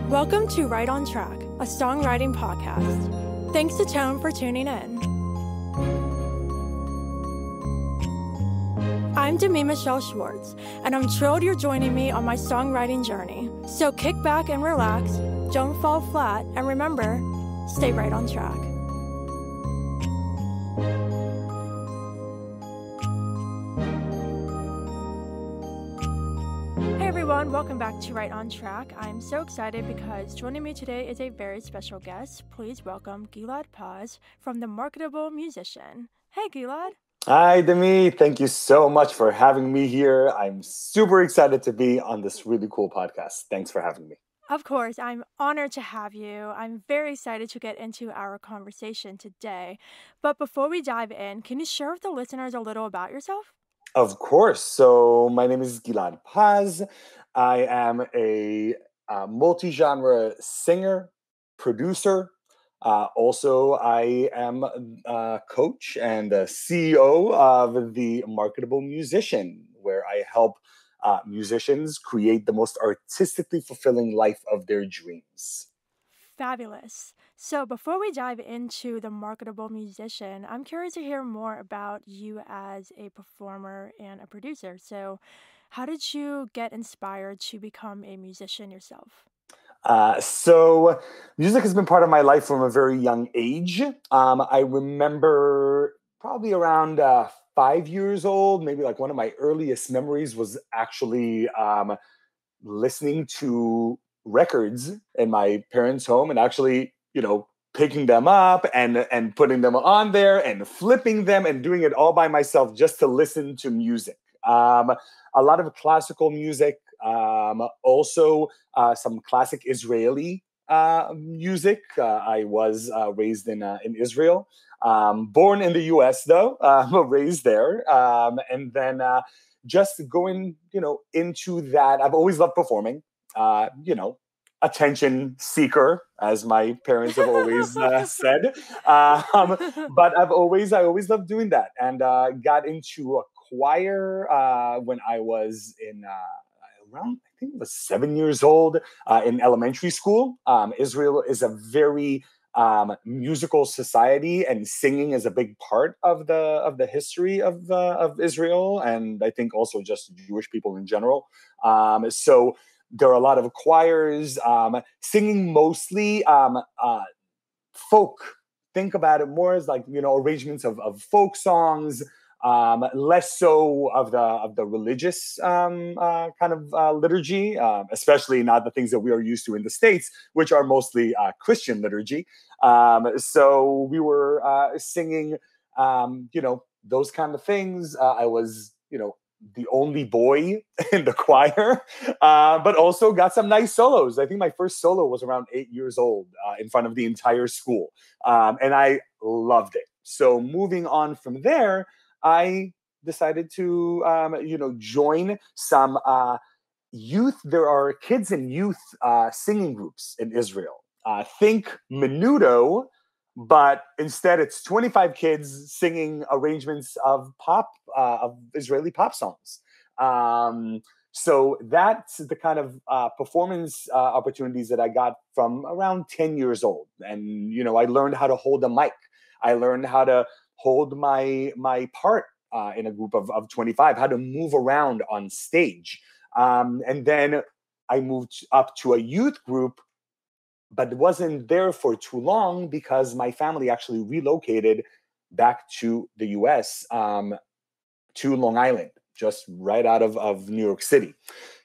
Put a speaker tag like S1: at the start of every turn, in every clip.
S1: Welcome to Right on Track, a songwriting podcast. Thanks to Tone for tuning in. I'm Demi Michelle Schwartz, and I'm thrilled you're joining me on my songwriting journey. So kick back and relax, don't fall flat, and remember, stay right on track. Hey everyone, welcome back to Right on Track. I'm so excited because joining me today is a very special guest. Please welcome Gilad Paz from the Marketable Musician. Hey Gilad.
S2: Hi, Demi. Thank you so much for having me here. I'm super excited to be on this really cool podcast. Thanks for having me.
S1: Of course, I'm honored to have you. I'm very excited to get into our conversation today. But before we dive in, can you share with the listeners a little about yourself?
S2: Of course. So my name is Gilad Paz. I am a multi-genre singer, producer. Also, I am a coach and a CEO of the Marketable Musician, where I help musicians create the most artistically fulfilling life of their dreams.
S1: Fabulous. So before we dive into the Marketable Musician, I'm curious to hear more about you as a performer and a producer. So how did you get inspired to become a musician yourself?
S2: So music has been part of my life from a very young age. I remember probably around 5 years old, maybe like one of my earliest memories was actually listening to records in my parents' home and actually, picking them up and putting them on there and flipping them and doing it all by myself just to listen to music. A lot of classical music, also some classic Israeli music. I was raised in Israel, born in the U.S. though, raised there, and then just going, into that. I've always loved performing. Attention seeker, as my parents have always said. But I always loved doing that, and got into a choir when I was in around, I think it was 7 years old, in elementary school. Israel is a very musical society, and singing is a big part of the history of Israel, and I think also just Jewish people in general. So there are a lot of choirs, singing mostly folk. Think about it more as like, arrangements of folk songs, less so of the religious kind of liturgy, especially not the things that we are used to in the States, which are mostly Christian liturgy. So we were singing, those kind of things. I was, the only boy in the choir, but also got some nice solos. I think my first solo was around 8 years old, in front of the entire school. And I loved it. So moving on from there, I decided to, join some youth. There are kids and youth singing groups in Israel. Think Menudo, but instead it's 25 kids singing arrangements of of Israeli pop songs. So that's the kind of performance opportunities that I got from around 10 years old. And, I learned how to hold a mic. I learned how to hold my part in a group of 25, how to move around on stage. And then I moved up to a youth group, but wasn't there for too long because my family actually relocated back to the US, to Long Island, just right out of New York City.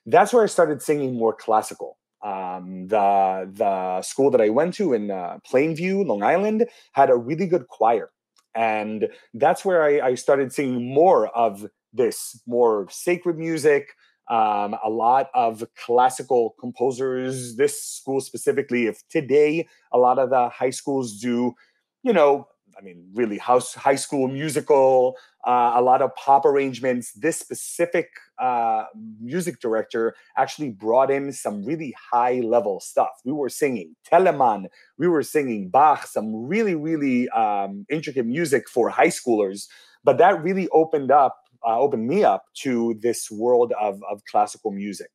S2: That's where I started singing more classical. The school that I went to in Plainview, Long Island, had a really good choir. And that's where I started singing more of this more sacred music, a lot of classical composers. This school specifically, if today a lot of the high schools do, really high school musical, a lot of pop arrangements. This specific music director actually brought in some really high level stuff. We were singing Telemann, we were singing Bach, some really, really intricate music for high schoolers. But that really opened me up to this world of classical music.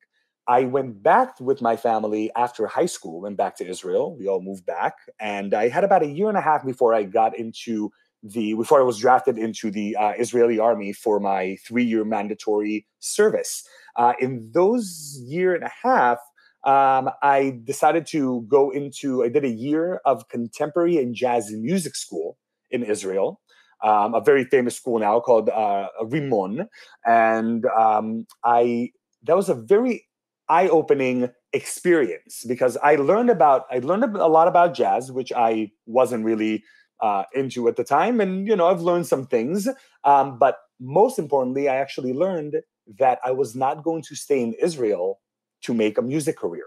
S2: I went back with my family after high school, went back to Israel. We all moved back. And I had about a year and a half before before I was drafted into the Israeli army for my 3-year mandatory service. In those year and a half, I decided to I did a year of contemporary and jazz music school in Israel, a very famous school now called Rimon. And that was a very eye-opening experience because I learned a lot about jazz, which I wasn't really into at the time. And, I've learned some things. But most importantly, I actually learned that I was not going to stay in Israel to make a music career,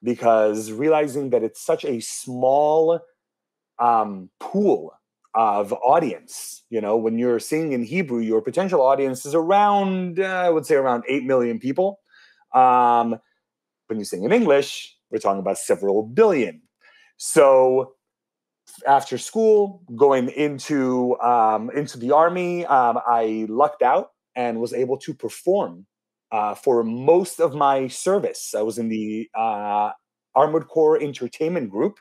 S2: because realizing that it's such a small pool of audience. When you're singing in Hebrew, your potential audience is around, I would say, around 8 million people. When you sing in English, we're talking about several billion. So after school, going into the army, I lucked out and was able to perform for most of my service. I was in the Armored Corps Entertainment Group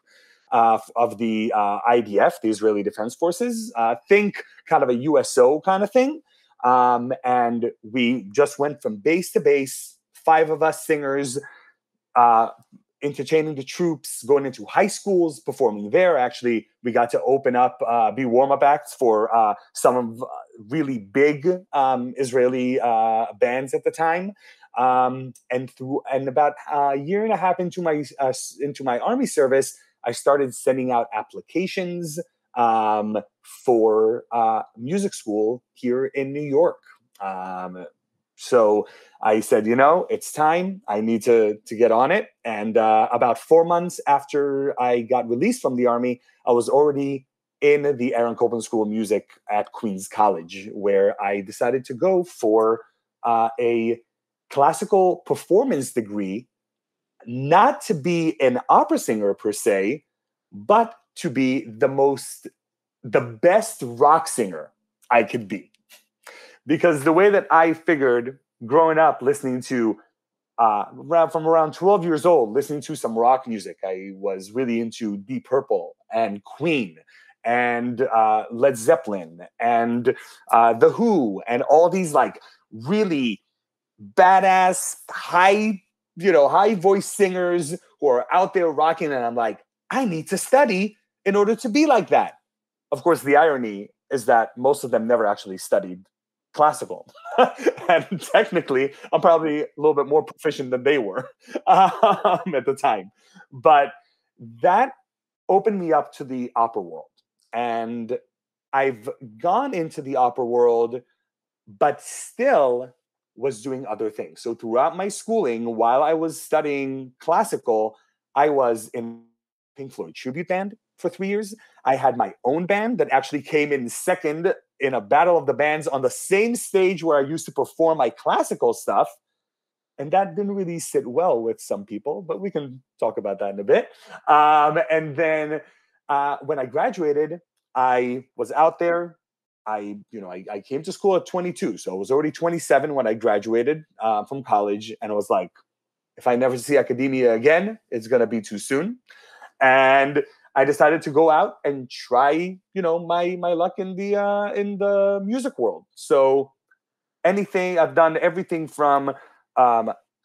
S2: of the IDF, the Israeli Defense Forces. Think kind of a USO kind of thing. And we just went from base to base, 5 of us singers, entertaining the troops, going into high schools, performing there. Actually, we got to open up, be warm-up acts for some of really big Israeli bands at the time. And about a year and a half into my army service, I started sending out applications for music school here in New York. So I said, it's time. I need to get on it. And about 4 months after I got released from the army, I was already in the Aaron Copland School of Music at Queens College, where I decided to go for a classical performance degree, not to be an opera singer per se, but to be the best rock singer I could be. Because the way that I figured growing up, listening to from around 12 years old, listening to some rock music, I was really into Deep Purple and Queen and Led Zeppelin and The Who and all these like really badass high voice singers who are out there rocking. And I'm like, I need to study in order to be like that. Of course, the irony is that most of them never actually studied classical. And technically, I'm probably a little bit more proficient than they were at the time. But that opened me up to the opera world. And I've gone into the opera world, but still was doing other things. So throughout my schooling, while I was studying classical, I was in Pink Floyd tribute band for 3 years. I had my own band that actually came in second in a battle of the bands on the same stage where I used to perform my classical stuff. And that didn't really sit well with some people, but we can talk about that in a bit. And then when I graduated, I was out there. I came to school at 22, so I was already 27 when I graduated from college, and I was like, if I never see academia again, it's gonna be too soon. And I decided to go out and try, my luck in the music world. So I've done everything from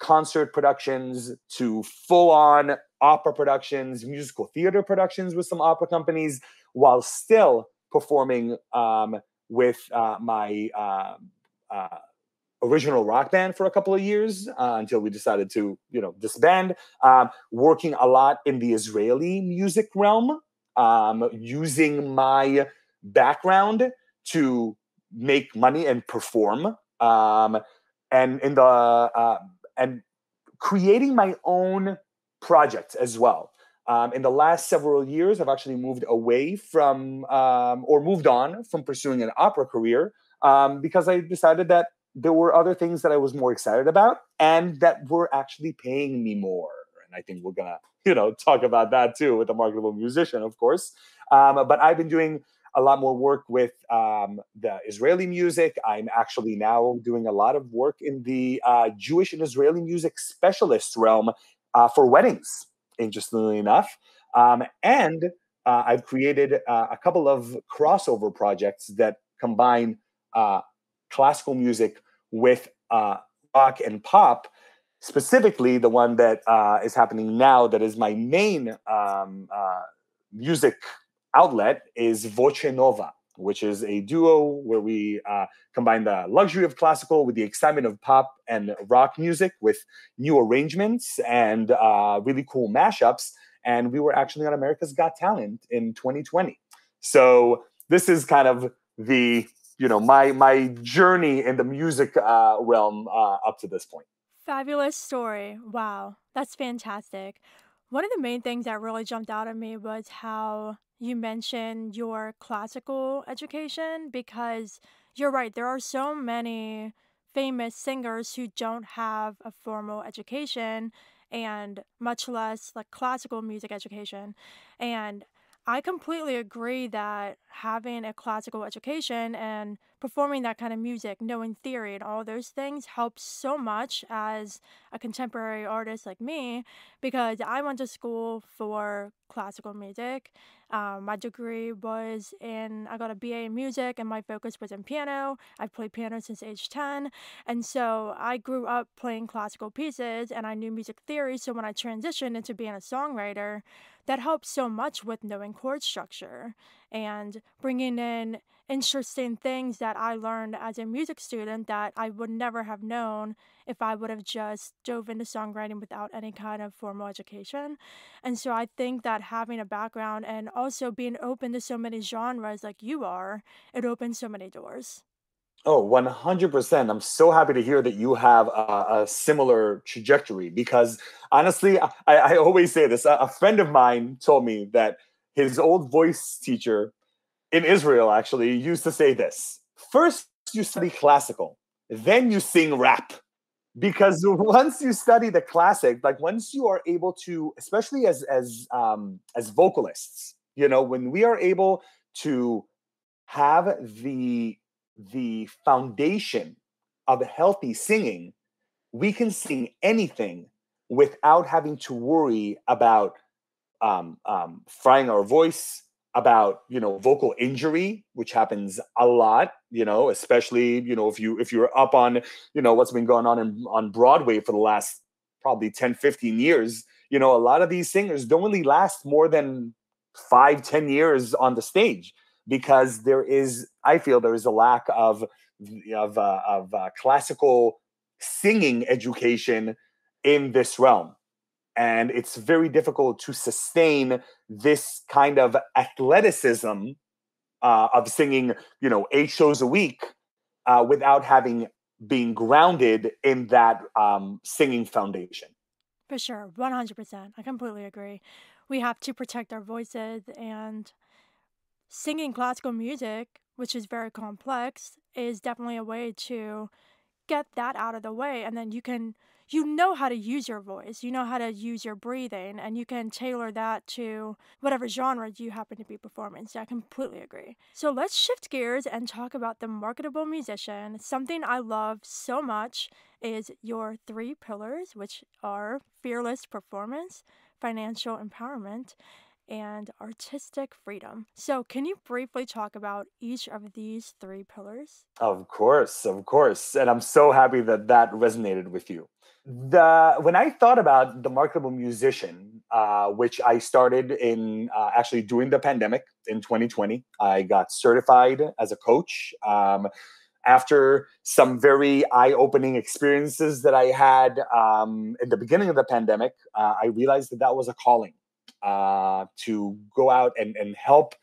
S2: concert productions to full-on opera productions, musical theater productions with some opera companies, while still performing with my original rock band for a couple of years until we decided to, disband. Working a lot in the Israeli music realm, using my background to make money and perform, and and creating my own projects as well. In the last several years, I've actually moved away from or moved on from pursuing an opera career because I decided that there were other things that I was more excited about and that were actually paying me more. And I think we're gonna, talk about that too with the Marketable Musician, of course. But I've been doing a lot more work with the Israeli music. I'm actually now doing a lot of work in the Jewish and Israeli music specialist realm for weddings, interestingly enough. And I've created a couple of crossover projects that combine classical music with rock and pop. Specifically, the one that is happening now, that is my main music outlet, is Voce Nova, which is a duo where we combine the luxury of classical with the excitement of pop and rock music with new arrangements and really cool mashups. And we were actually on America's Got Talent in 2020. So this is kind of the my journey in the music realm up to this point.
S1: Fabulous story. Wow, that's fantastic. One of the main things that really jumped out at me was how you mentioned your classical education because you're right, there are so many famous singers who don't have a formal education and much less like classical music education. And I completely agree that having a classical education and performing that kind of music, knowing theory and all those things helps so much as a contemporary artist like me because I went to school for classical music. My degree was I got a BA in music and my focus was in piano. I've played piano since age 10. And so I grew up playing classical pieces and I knew music theory. So when I transitioned into being a songwriter, that helps so much with knowing chord structure and bringing in interesting things that I learned as a music student that I would never have known if I would have just dove into songwriting without any kind of formal education. And so I think that having a background and also being open to so many genres like you are, it opens so many doors.
S2: Oh, 100%. I'm so happy to hear that you have a similar trajectory because honestly, I always say this. A friend of mine told me that his old voice teacher in Israel actually used to say this: first, you study classical, then you sing rap. Because once you study the classic, like once you are able to, especially as vocalists, when we are able to have the foundation of healthy singing, we can sing anything without having to worry about frying our voice, about vocal injury, which happens a lot. Especially if you're up on what's been going on Broadway for the last probably 10, 15 years. A lot of these singers don't really last more than 5, 10 years on the stage because I feel there is a lack of classical singing education in this realm, and it's very difficult to sustain this kind of athleticism of singing 8 shows a week without having being grounded in that singing foundation.
S1: For sure, 100%. I completely agree. We have to protect our voices and singing classical music, which is very complex, is definitely a way to get that out of the way. And then you know how to use your voice, you know how to use your breathing, and you can tailor that to whatever genre you happen to be performing. So I completely agree. So let's shift gears and talk about the marketable musician. Something I love so much is your three pillars, which are fearless performance, financial empowerment, and artistic freedom. So, can you briefly talk about each of these three pillars?
S2: Of course, of course. And I'm so happy that that resonated with you. When I thought about the marketable musician, which I started in actually during the pandemic in 2020, I got certified as a coach. After some very eye-opening experiences that I had in the beginning of the pandemic, I realized that that was a calling to go out and help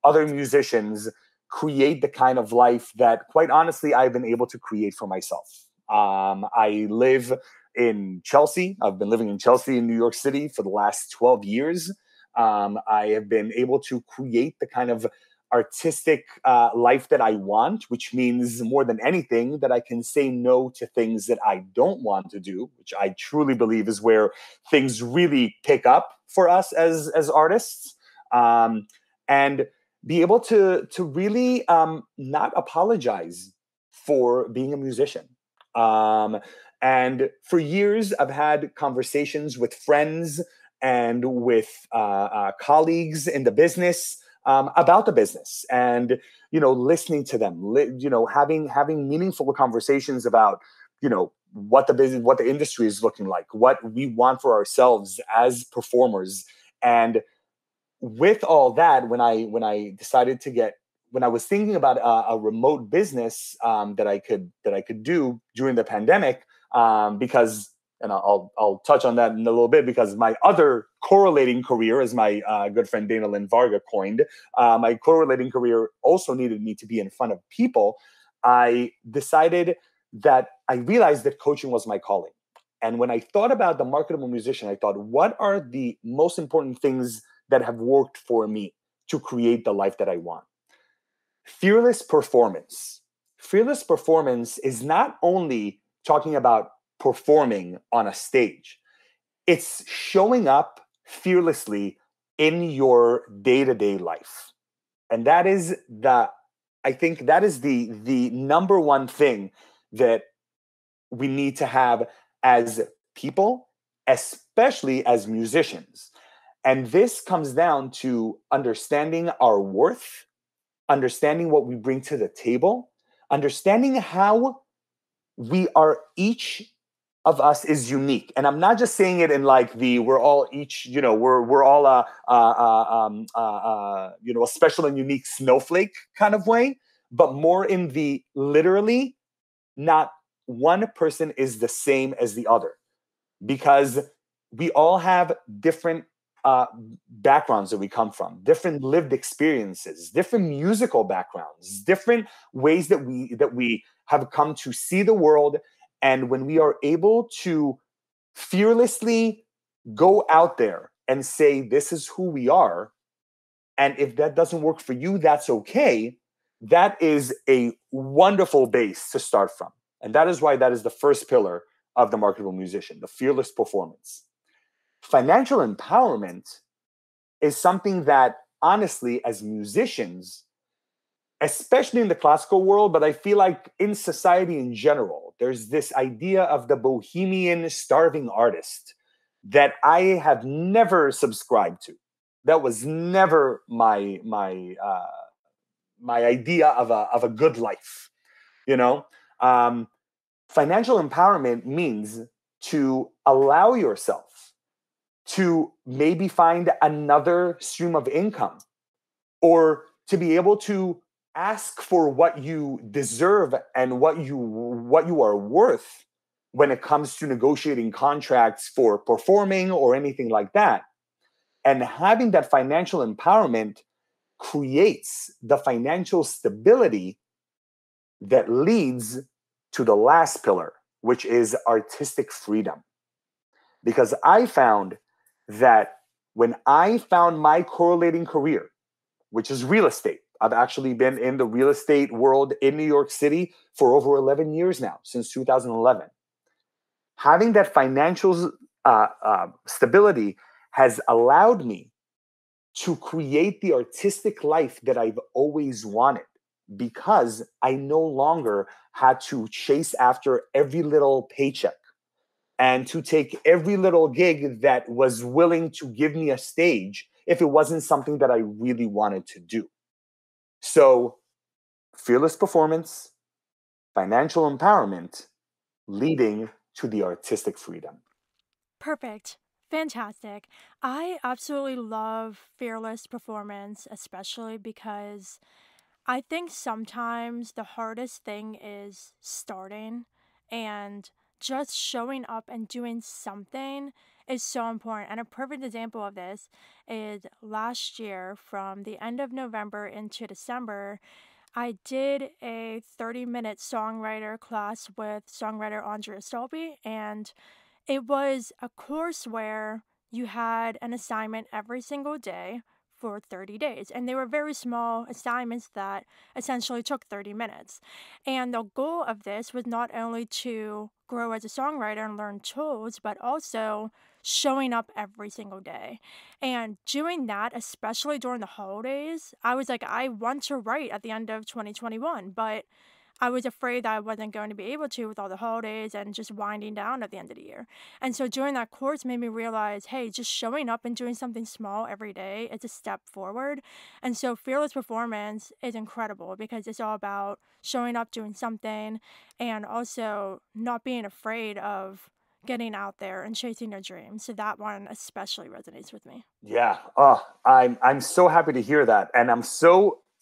S2: other musicians create the kind of life that, quite honestly, I've been able to create for myself. I live in Chelsea. I've been living in Chelsea in New York City for the last 12 years. I have been able to create the kind of artistic life that I want, which means more than anything that I can say no to things that I don't want to do, which I truly believe is where things really pick up for us as artists. And be able to really not apologize for being a musician. Um, and for years, I've had conversations with friends and with colleagues in the business about the business, and listening to them, having meaningful conversations about what the business, what the industry is looking like, what we want for ourselves as performers. And with all that, when I decided to get when I was thinking about a remote business that I could do during the pandemic, because and I'll touch on that in a little bit, because my other correlating career, as my good friend Dana Lynn Varga coined, my correlating career also needed me to be in front of people. I decided that I realized that coaching was my calling. And when I thought about the marketable musician, I thought, what are the most important things that have worked for me to create the life that I want? Fearless performance. Fearless performance is not only talking about performing on a stage, it's showing up fearlessly in your day-to-day life. And I think that is the number one thing that we need to have as people, especially as musicians. And this comes down to understanding our worth, understanding what we bring to the table, understanding how we are each of us is unique. And I'm not just saying it in like the we're all each, we're all a special and unique snowflake kind of way, but more in the literally, not one person is the same as the other, because we all have different uh, backgrounds that we come from, different lived experiences, different musical backgrounds, different ways that we have come to see the world. And when we are able to fearlessly go out there and say, this is who we are, and if that doesn't work for you, that's okay. That is a wonderful base to start from. And that is why that is the first pillar of the marketable musician, the fearless performance. Financial empowerment is something that, honestly, as musicians, especially in the classical world, but I feel like in society in general, there's this idea of the bohemian starving artist that I have never subscribed to. That was never my idea of a good life. You know, um, Financial empowerment means to allow yourself to maybe find another stream of income, or to be able to ask for what you deserve and what you are worth when it comes to negotiating contracts for performing or anything like that. And having that financial empowerment creates the financial stability that leads to the last pillar, which is artistic freedom. Because I found that when I found my correlating career, which is real estate, I've actually been in the real estate world in New York City for over 11 years now, since 2011. Having that financial stability has allowed me to create the artistic life that I've always wanted, because I no longer had to chase after every little paycheck and to take every little gig that was willing to give me a stage if it wasn't something that I really wanted to do. So, fearless performance, financial empowerment, leading to the artistic freedom.
S1: Perfect. Fantastic. I absolutely love fearless performance, especially because I think sometimes the hardest thing is starting, and just showing up and doing something is so important. And a perfect example of this is last year, from the end of November into December, I did a 30-minute songwriter class with songwriter Andrea Stolpe, and it was a course where you had an assignment every single day for 30 days. And they were very small assignments that essentially took 30 minutes. And the goal of this was not only to grow as a songwriter and learn tools, but also showing up every single day. And doing that, especially during the holidays, I was like, I want to write at the end of 2021, but I was afraid that I wasn't going to be able to with all the holidays and just winding down at the end of the year. And so during that course made me realize, hey, just showing up and doing something small every day is a step forward. And so Fearless Performance is incredible because it's all about showing up, doing something, and also not being afraid of getting out there and chasing your dreams. So that one especially resonates with me.
S2: Yeah. I'm so happy to hear that. And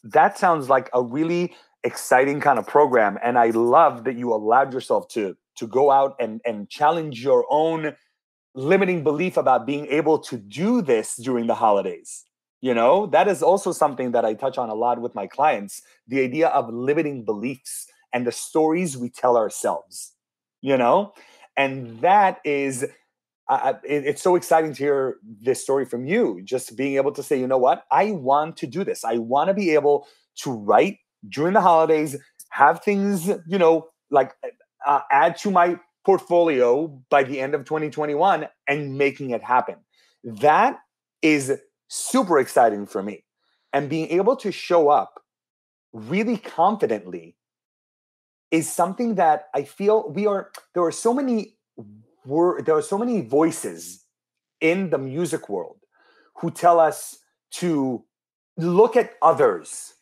S2: that sounds like a really exciting kind of program. And I love that you allowed yourself to go out and challenge your own limiting belief about being able to do this during the holidays. That is also something that I touch on a lot with my clients, the idea of limiting beliefs and the stories we tell ourselves, you know? And that is it's so exciting to hear this story from you. Just being able to say, you know what, I want to do this. I want to be able to write during the holidays, have things, like add to my portfolio by the end of 2021 and making it happen. That is super exciting for me. And being able to show up really confidently is something that I feel there are so many voices in the music world who tell us to look at others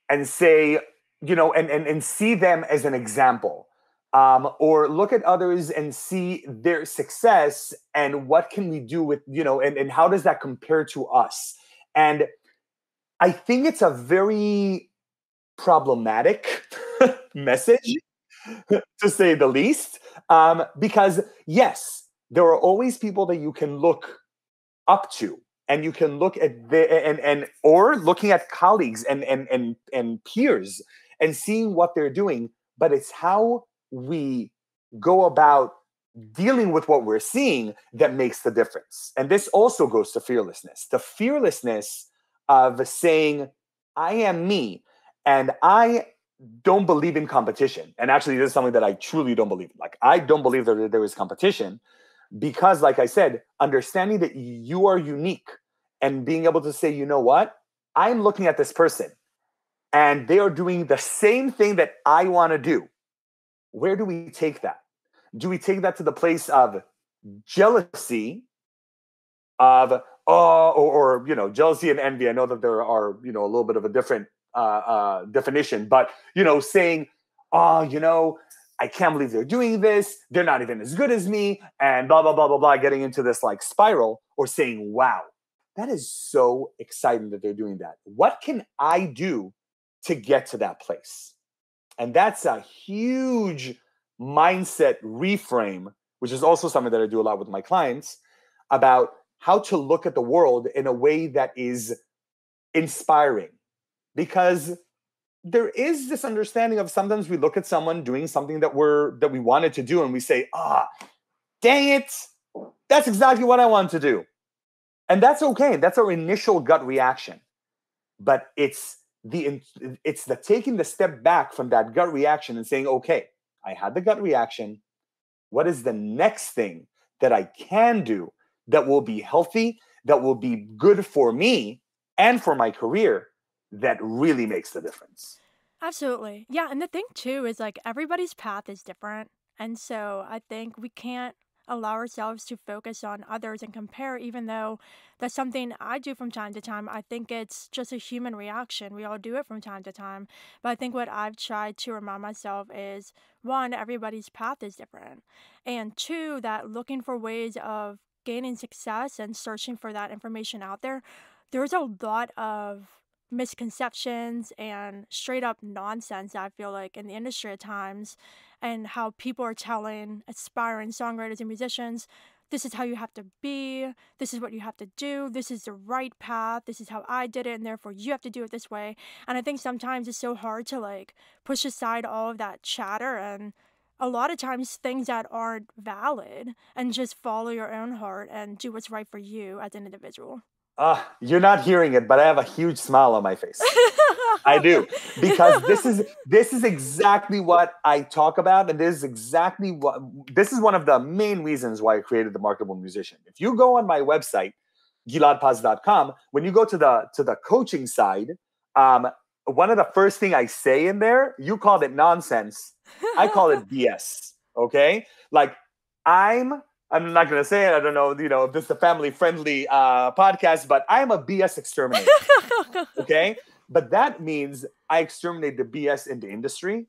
S2: and say, and see them as an example, or look at others and see their success and what can we do with, and how does that compare to us? And I think it's a very problematic message, to say the least, because yes, there are always people that you can look up to, and you can look at or looking at colleagues and peers and seeing what they're doing. But it's how we go about dealing with what we're seeing that makes the difference. And this also goes to fearlessness. The fearlessness of saying, I am me, and I don't believe in competition. And actually, this is something that I truly don't believe in. Like, I don't believe that there is competition because, like I said, understanding that you are unique and being able to say, you know what, I'm looking at this person and they are doing the same thing that I want to do. Where do we take that? Do we take that to the place of jealousy, of jealousy and envy? I know that there are a little bit of a different definition, but saying, I can't believe they're doing this, they're not even as good as me, and blah blah blah blah blah, getting into this like spiral, or saying, wow, that is so exciting that they're doing that. What can I do to get to that place? And that's a huge mindset reframe, which is also something that I do a lot with my clients, about how to look at the world in a way that is inspiring. Because there is this understanding of sometimes we look at someone doing something that we wanted to do and we say, dang it, that's exactly what I want to do. And that's okay. That's our initial gut reaction. But it's the taking the step back from that gut reaction and saying, okay, I had the gut reaction. What is the next thing that I can do that will be healthy, that will be good for me and for my career, that really makes the difference?
S1: Absolutely. Yeah, and the thing too is like everybody's path is different. And so I think we can't allow ourselves to focus on others and compare, even though that's something I do from time to time. I think it's just a human reaction. We all do it from time to time. But I think what I've tried to remind myself is one, everybody's path is different. And two, that looking for ways of gaining success and searching for that information out there, there's a lot of misconceptions and straight up nonsense, I feel like, in the industry at times, and how people are telling aspiring songwriters and musicians, this is how you have to be, this is what you have to do, this is the right path, this is how I did it, and therefore you have to do it this way. And I think sometimes it's so hard to like push aside all of that chatter and a lot of times things that aren't valid and just follow your own heart and do what's right for you as an individual.
S2: You're not hearing it, but I have a huge smile on my face. I do, because this is exactly what I talk about, and this is one of the main reasons why I created the Marketable Musician. If you go on my website, giladpaz.com, when you go to the coaching side, um, one of the first thing I say in there, you called it nonsense. I call it BS. Okay, like I'm. I'm not gonna say it. I don't know, if this is a family friendly podcast, but I'm a BS exterminator. Okay, but that means I exterminate the BS in the industry,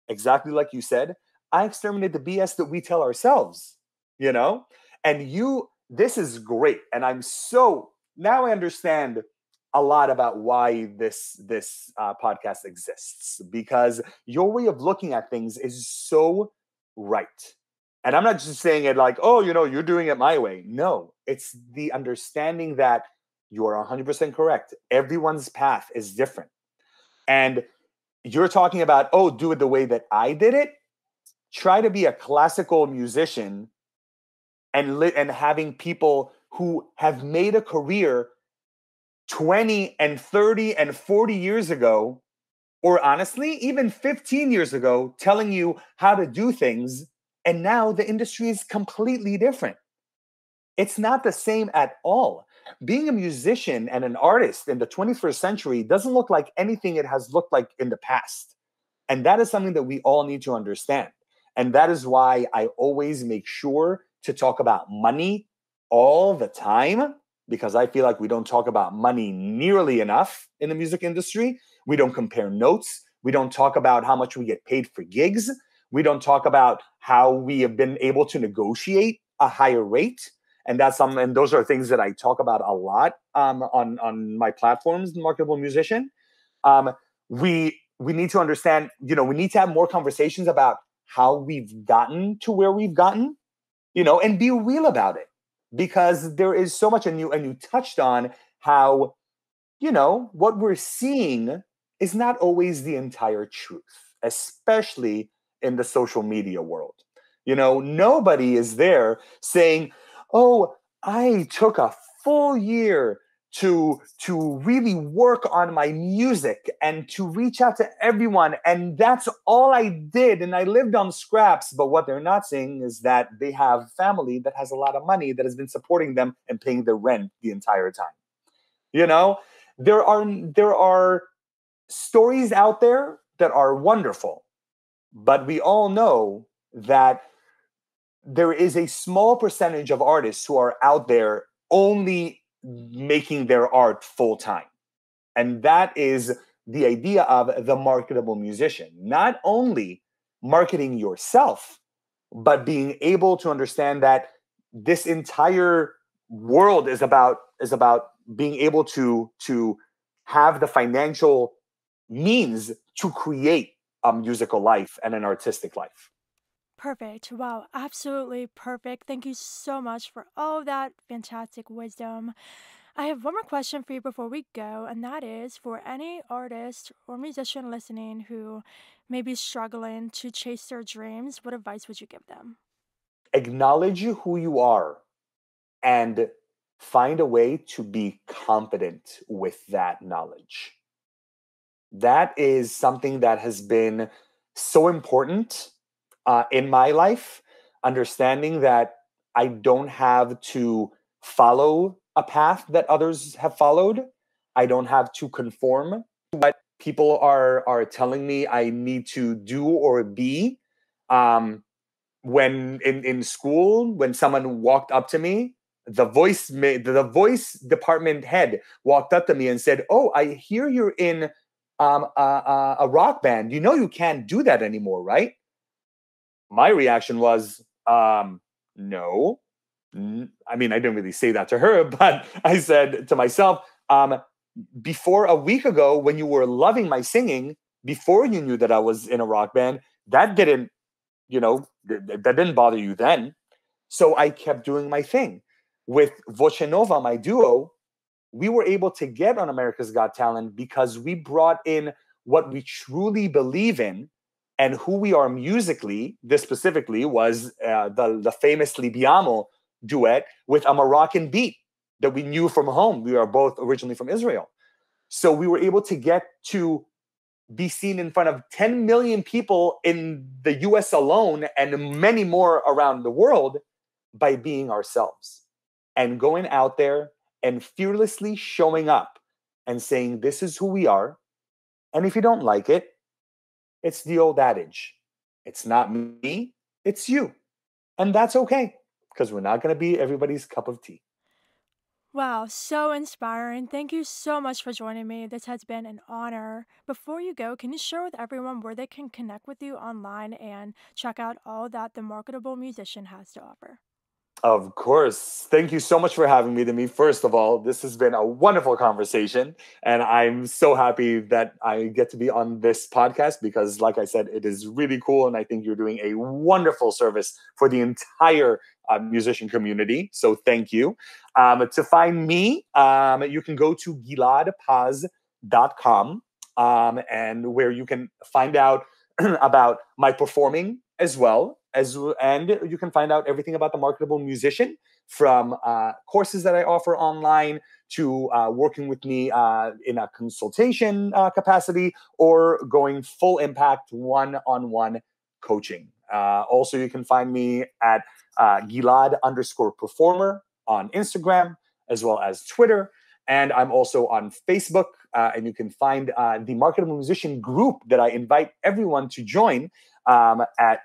S2: exactly like you said. I exterminate the BS that we tell ourselves, you know? And this is great. And now I understand a lot about why this podcast exists, because your way of looking at things is so right. And I'm not just saying it like, oh, you're doing it my way. No, it's the understanding that you're 100% correct. Everyone's path is different. And you're talking about, oh, do it the way that I did it. Try to be a classical musician and having people who have made a career 20 and 30 and 40 years ago, or honestly, even 15 years ago, telling you how to do things. And now the industry is completely different. It's not the same at all. Being a musician and an artist in the 21st century doesn't look like anything it has looked like in the past. And that is something that we all need to understand. And that is why I always make sure to talk about money all the time, because I feel like we don't talk about money nearly enough in the music industry. We don't compare notes. We don't talk about how much we get paid for gigs. We don't talk about how we have been able to negotiate a higher rate. And those are things that I talk about a lot on my platforms, Marketable Musician. We need to understand, we need to have more conversations about how we've gotten to where we've gotten, and be real about it, because there is so much. And you touched on how, what we're seeing is not always the entire truth, especially in the social media world. Nobody is there saying, oh, I took a full year to really work on my music and to reach out to everyone, and that's all I did, and I lived on scraps. But what they're not saying is that they have family that has a lot of money that has been supporting them and paying their rent the entire time. There are stories out there that are wonderful, but we all know that there is a small percentage of artists who are out there only making their art full time. And that is the idea of the marketable musician. Not only marketing yourself, but being able to understand that this entire world is about being able to have the financial means to create a musical life and an artistic life.
S1: Perfect. Wow, absolutely perfect. Thank you so much for all of that fantastic wisdom. I have one more question for you before we go, and that is for any artist or musician listening who may be struggling to chase their dreams, what advice would you give them?
S2: Acknowledge who you are and find a way to be confident with that knowledge. That is something that has been so important in my life, understanding that I don't have to follow a path that others have followed. I don't have to conform to what people are telling me I need to do or be. When in school, when someone walked up to me, the voice department head walked up to me and said, "Oh, I hear you're in a rock band. You can't do that anymore, right?" My reaction was, no. I mean, I didn't really say that to her, but I said to myself, before a week ago, when you were loving my singing, before you knew that I was in a rock band, that didn't, that didn't bother you then. So I kept doing my thing. With Voce Nova, my duo, we were able to get on America's Got Talent because we brought in what we truly believe in and who we are musically. This specifically was the famous Libiamo duet with a Moroccan beat. that we knew from home. We are both originally from Israel. So we were able to get to be seen in front of 10 million people in the US alone and many more around the world by being ourselves and going out there and fearlessly showing up and saying, this is who we are. And if you don't like it, it's the old adage, it's not me, it's you. And that's okay, because we're not going to be everybody's cup of tea.
S1: Wow, so inspiring. Thank you so much for joining me. This has been an honor. Before you go, can you share with everyone where they can connect with you online and check out all that the Marketable Musician has to offer?
S2: Of course. Thank you so much for having me, Demi. First of all, this has been a wonderful conversation. And I'm so happy that I get to be on this podcast because, like I said, it is really cool. And I think you're doing a wonderful service for the entire musician community. So thank you. To find me, you can go to giladpaz.com, and where you can find out about my performing as well and you can find out everything about the Marketable Musician, from courses that I offer online to working with me in a consultation capacity, or going full impact one-on-one coaching. Also, you can find me at Gilad_performer on Instagram, as well as Twitter. And I'm also on Facebook, and you can find the Marketable Musician group that I invite everyone to join at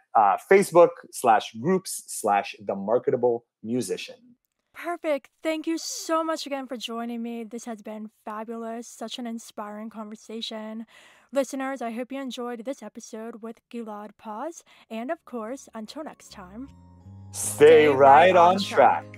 S2: Facebook/groups/The Marketable Musician.
S1: Perfect. Thank you so much again for joining me. This has been fabulous. Such an inspiring conversation. Listeners, I hope you enjoyed this episode with Gilad Paz. And of course, until next time,
S2: Stay right on track.